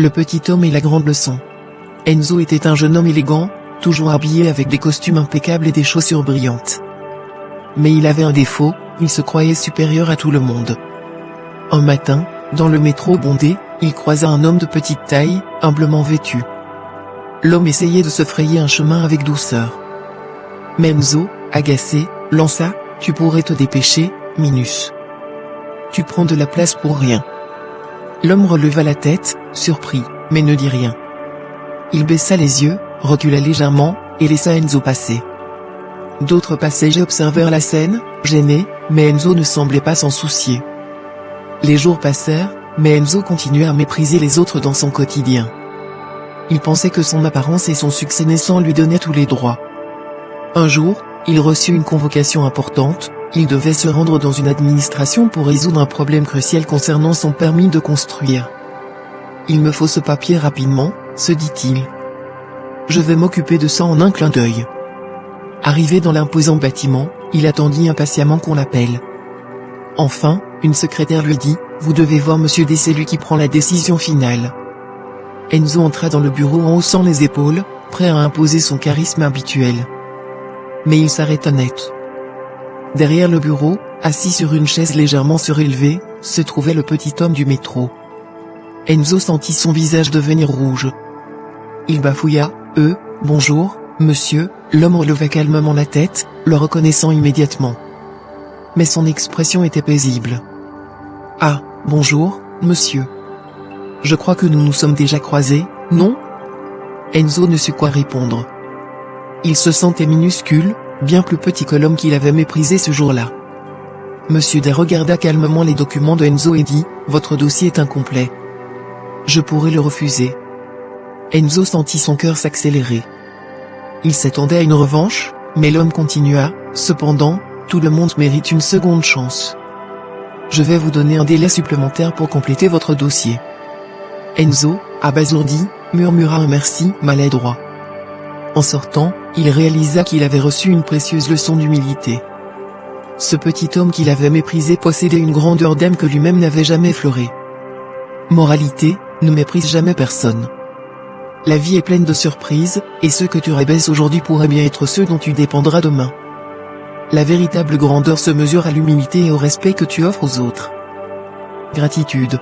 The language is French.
Le petit homme et la grande leçon. Enzo était un jeune homme élégant, toujours habillé avec des costumes impeccables et des chaussures brillantes. Mais il avait un défaut, il se croyait supérieur à tout le monde. Un matin, dans le métro bondé, il croisa un homme de petite taille, humblement vêtu. L'homme essayait de se frayer un chemin avec douceur. Mais Enzo, agacé, lança « Tu pourrais te dépêcher, Minus. Tu prends de la place pour rien. » L'homme releva la tête, surpris, mais ne dit rien. Il baissa les yeux, recula légèrement, et laissa Enzo passer. D'autres passagers observèrent la scène, gênés, mais Enzo ne semblait pas s'en soucier. Les jours passèrent, mais Enzo continuait à mépriser les autres dans son quotidien. Il pensait que son apparence et son succès naissant lui donnaient tous les droits. Un jour, il reçut une convocation importante, il devait se rendre dans une administration pour résoudre un problème crucial concernant son permis de construire. « Il me faut ce papier rapidement », se dit-il. « Je vais m'occuper de ça en un clin d'œil. » Arrivé dans l'imposant bâtiment, il attendit impatiemment qu'on l'appelle. Enfin, une secrétaire lui dit « Vous devez voir Monsieur D, c'est lui qui prend la décision finale. » Enzo entra dans le bureau en haussant les épaules, prêt à imposer son charisme habituel. Mais il s'arrêta net. Derrière le bureau, assis sur une chaise légèrement surélevée, se trouvait le petit homme du métro. Enzo sentit son visage devenir rouge. Il bafouilla « bonjour, monsieur », l'homme releva calmement la tête, le reconnaissant immédiatement. Mais son expression était paisible. « Ah, bonjour, monsieur. Je crois que nous nous sommes déjà croisés, non ?» Enzo ne sut quoi répondre. Il se sentait minuscule, bien plus petit que l'homme qu'il avait méprisé ce jour-là. Monsieur D regarda calmement les documents de Enzo et dit « Votre dossier est incomplet. Je pourrais le refuser. » Enzo sentit son cœur s'accélérer. Il s'attendait à une revanche, mais l'homme continua « Cependant, tout le monde mérite une seconde chance. Je vais vous donner un délai supplémentaire pour compléter votre dossier. » Enzo, abasourdi, murmura un merci maladroit. En sortant, il réalisa qu'il avait reçu une précieuse leçon d'humilité. Ce petit homme qu'il avait méprisé possédait une grandeur d'âme que lui-même n'avait jamais effleurée. Moralité, ne méprise jamais personne. La vie est pleine de surprises, et ceux que tu rabaisses aujourd'hui pourraient bien être ceux dont tu dépendras demain. La véritable grandeur se mesure à l'humilité et au respect que tu offres aux autres. Gratitude.